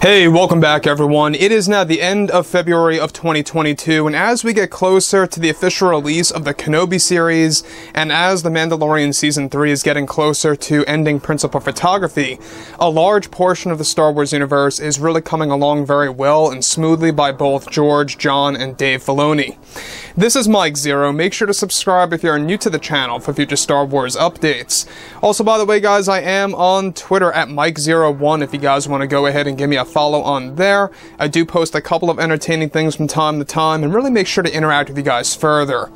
Hey, welcome back everyone. It is now the end of February of 2022, and as we get closer to the official release of the Kenobi series, and as The Mandalorian Season 3 is getting closer to ending principal photography, a large portion of the Star Wars universe is really coming along very well and smoothly by both George, John, and Dave Filoni. This is Mike Zero. Make sure to subscribe if you're new to the channel for future Star Wars updates. Also, by the way, guys, I am on Twitter at Mike01 if you guys want to go ahead and give me a follow on there. I do post a couple of entertaining things from time to time and really make sure to interact with you guys further.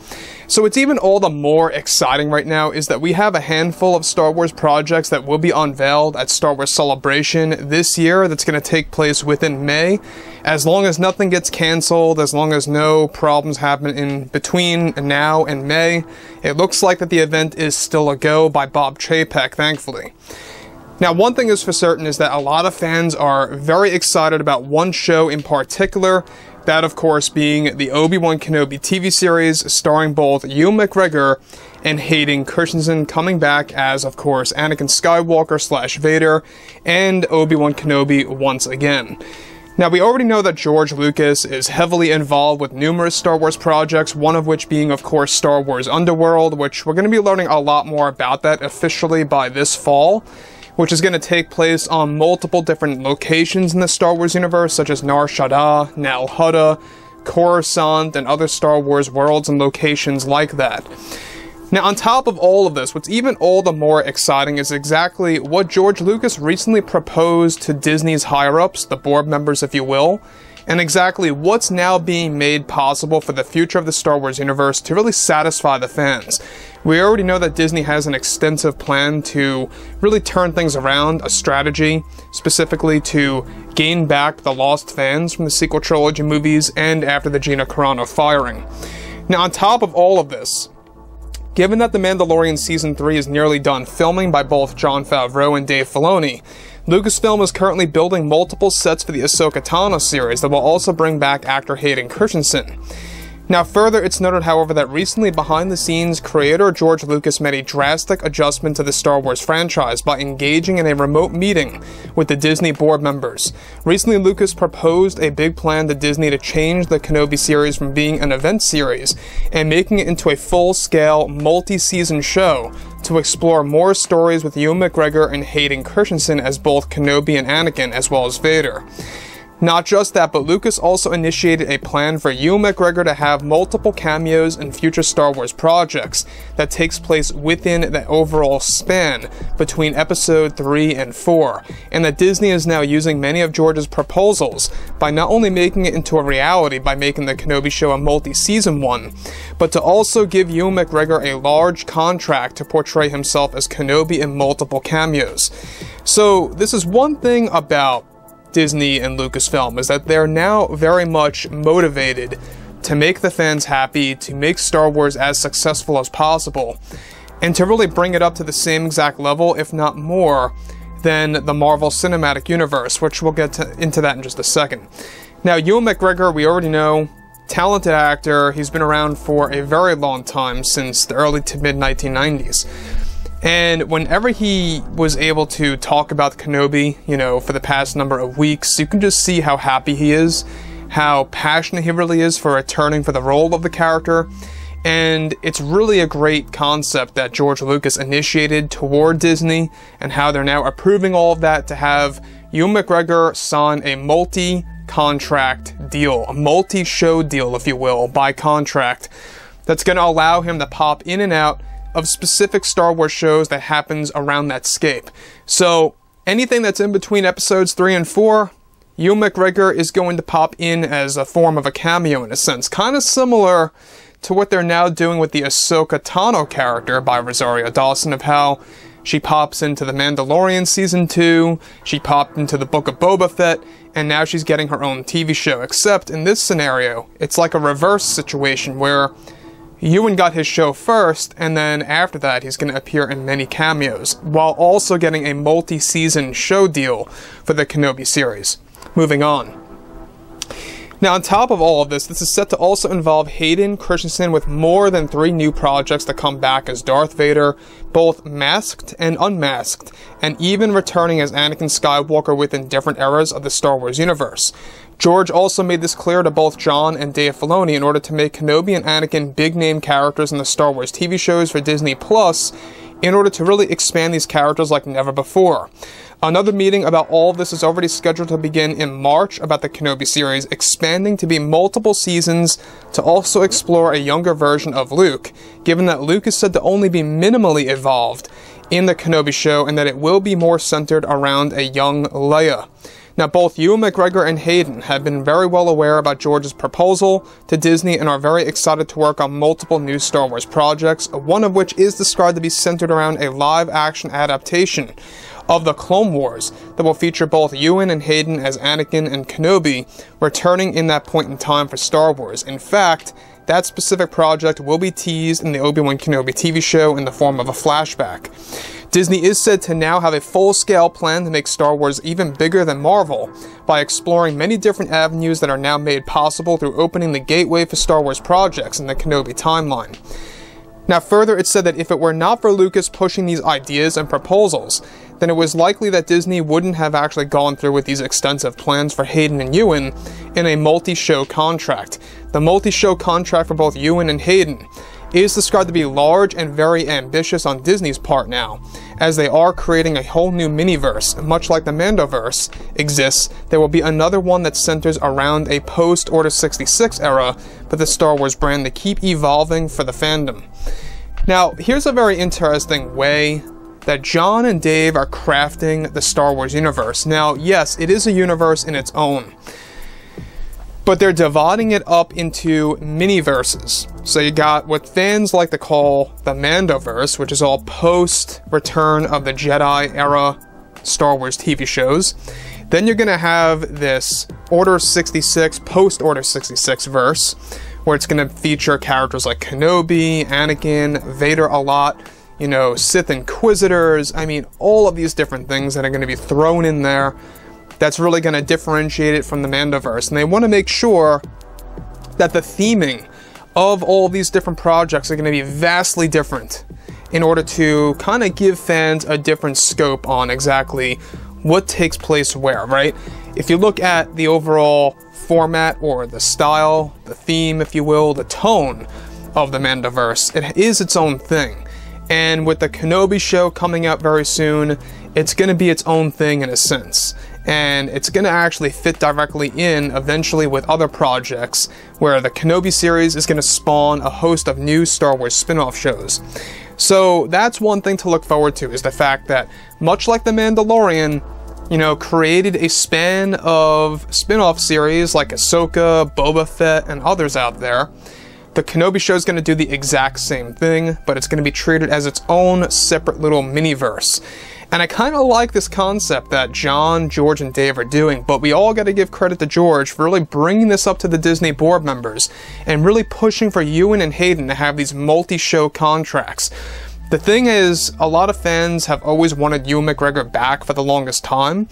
So it's even all the more exciting right now is that we have a handful of Star Wars projects that will be unveiled at Star Wars Celebration this year that's going to take place within May. As long as nothing gets canceled, as long as no problems happen in between now and May, it looks like that the event is still a go by Bob Chapek, thankfully. Now, one thing is for certain is that a lot of fans are very excited about one show in particular, that of course being the Obi-Wan Kenobi TV series starring both Ewan McGregor and Hayden Christensen coming back as, of course, Anakin Skywalker / Vader and Obi-Wan Kenobi once again. Now, we already know that George Lucas is heavily involved with numerous Star Wars projects, one of which being, of course, Star Wars Underworld, which we're going to be learning a lot more about that officially by this fall, which is going to take place on multiple different locations in the Star Wars universe, such as Nar Shaddaa, Nal Hutta, Coruscant, and other Star Wars worlds and locations like that. Now, on top of all of this, what's even all the more exciting is exactly what George Lucas recently proposed to Disney's higher-ups, the board members if you will, and exactly what's now being made possible for the future of the Star Wars universe to really satisfy the fans. We already know that Disney has an extensive plan to really turn things around, a strategy specifically to gain back the lost fans from the sequel trilogy movies and after the Gina Carano firing. Now, on top of all of this, given that The Mandalorian Season 3 is nearly done filming by both Jon Favreau and Dave Filoni, Lucasfilm is currently building multiple sets for the Ahsoka Tano series that will also bring back actor Hayden Christensen. Now, further, it's noted, however, that recently behind the scenes, creator George Lucas made a drastic adjustment to the Star Wars franchise by engaging in a remote meeting with the Disney board members. Recently, Lucas proposed a big plan to Disney to change the Kenobi series from being an event series and making it into a full-scale, multi-season show to explore more stories with Ewan McGregor and Hayden Christensen as both Kenobi and Anakin, as well as Vader. Not just that, but Lucas also initiated a plan for Ewan McGregor to have multiple cameos in future Star Wars projects that takes place within the overall span between Episode 3 and 4, and that Disney is now using many of George's proposals by not only making it into a reality by making the Kenobi show a multi-season one, but to also give Ewan McGregor a large contract to portray himself as Kenobi in multiple cameos. So this is one thing about Disney and Lucasfilm, is that they're now very much motivated to make the fans happy, to make Star Wars as successful as possible, and to really bring it up to the same exact level, if not more, than the Marvel Cinematic Universe, which we'll get into that in just a second. Now, Ewan McGregor, we already know, talented actor, he's been around for a very long time, since the early to mid-1990s. And whenever he was able to talk about Kenobi, you know, for the past number of weeks, you can just see how happy he is, how passionate he really is for returning for the role of the character. And it's really a great concept that George Lucas initiated toward Disney, and how they're now approving all of that to have Ewan McGregor sign a multi-contract deal, a multi-show deal, if you will, by contract, that's going to allow him to pop in and out of specific Star Wars shows that happens around that scape. So anything that's in between episodes 3 and 4, Ewan McGregor is going to pop in as a form of a cameo in a sense. Kind of similar to what they're now doing with the Ahsoka Tano character by Rosario Dawson, of how she pops into The Mandalorian Season 2, she popped into the Book of Boba Fett, and now she's getting her own TV show. Except in this scenario, it's like a reverse situation where Ewan got his show first, and then after that he's going to appear in many cameos, while also getting a multi-season show deal for the Kenobi series. Moving on. Now, on top of all of this is set to also involve Hayden Christensen with more than 3 new projects to come back as Darth Vader, both masked and unmasked, and even returning as Anakin Skywalker within different eras of the Star Wars universe. George also made this clear to both Jon and Dave Filoni in order to make Kenobi and Anakin big-name characters in the Star Wars TV shows for Disney Plus, in order to really expand these characters like never before. Another meeting about all of this is already scheduled to begin in March about the Kenobi series, expanding to be multiple seasons to also explore a younger version of Luke, given that Luke is said to only be minimally evolved in the Kenobi show and that it will be more centered around a young Leia. Now, both Ewan McGregor and Hayden have been very well aware about George's proposal to Disney and are very excited to work on multiple new Star Wars projects, one of which is described to be centered around a live-action adaptation of the Clone Wars that will feature both Ewan and Hayden as Anakin and Kenobi, returning in that point in time for Star Wars. In fact, that specific project will be teased in the Obi-Wan Kenobi TV show in the form of a flashback. Disney is said to now have a full-scale plan to make Star Wars even bigger than Marvel by exploring many different avenues that are now made possible through opening the gateway for Star Wars projects in the Kenobi timeline. Now, further, it's said that if it were not for Lucas pushing these ideas and proposals, then it was likely that Disney wouldn't have actually gone through with these extensive plans for Hayden and Ewan in a multi-show contract. The multi-show contract for both Ewan and Hayden is described to be large and very ambitious on Disney's part now, as they are creating a whole new miniverse. Much like the mandoverse exists, there will be another one that centers around a post-Order 66 era for the Star Wars brand to keep evolving for the fandom. Now, here's a very interesting way that Jon and Dave are crafting the Star Wars universe. Now, yes, it is a universe in its own, but they're dividing it up into mini-verses. So you got what fans like to call the Mandoverse, which is all post-Return of the Jedi era Star Wars TV shows. Then you're going to have this Order 66, post-Order 66 verse, where it's going to feature characters like Kenobi, Anakin, Vader a lot, you know, Sith Inquisitors, I mean, all of these different things that are going to be thrown in there. That's really going to differentiate it from the Mandoverse. And they want to make sure that the theming of all these different projects are going to be vastly different in order to kind of give fans a different scope on exactly what takes place where, right? If you look at the overall format or the style, the theme, if you will, the tone of the Mandoverse, it is its own thing. And with the Kenobi show coming out very soon, it's going to be its own thing in a sense. And it's going to actually fit directly in eventually with other projects where the Kenobi series is going to spawn a host of new Star Wars spin-off shows. So that's one thing to look forward to, is the fact that much like The Mandalorian, you know, created a span of spin-off series like Ahsoka, Boba Fett, and others out there, the Kenobi show is going to do the exact same thing, but it's going to be treated as its own separate little mini-verse. And I kind of like this concept that Jon, George, and Dave are doing, but we all got to give credit to George for really bringing this up to the Disney board members and really pushing for Ewan and Hayden to have these multi-show contracts. The thing is, a lot of fans have always wanted Ewan McGregor back for the longest time,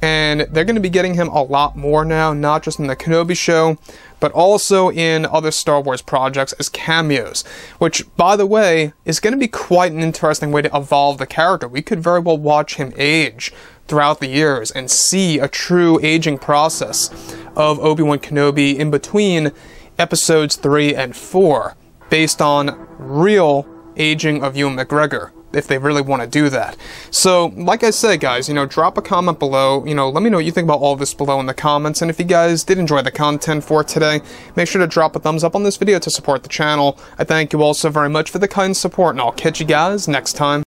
and they're going to be getting him a lot more now, not just in the Kenobi show, but also in other Star Wars projects as cameos, which, by the way, is going to be quite an interesting way to evolve the character. We could very well watch him age throughout the years and see a true aging process of Obi-Wan Kenobi in between episodes 3 and 4, based on real aging of Ewan McGregor, if they really want to do that. So, like I said, guys, you know, drop a comment below, you know, let me know what you think about all this below in the comments, and if you guys did enjoy the content for today, make sure to drop a thumbs up on this video to support the channel. I thank you all so very much for the kind support, and I'll catch you guys next time.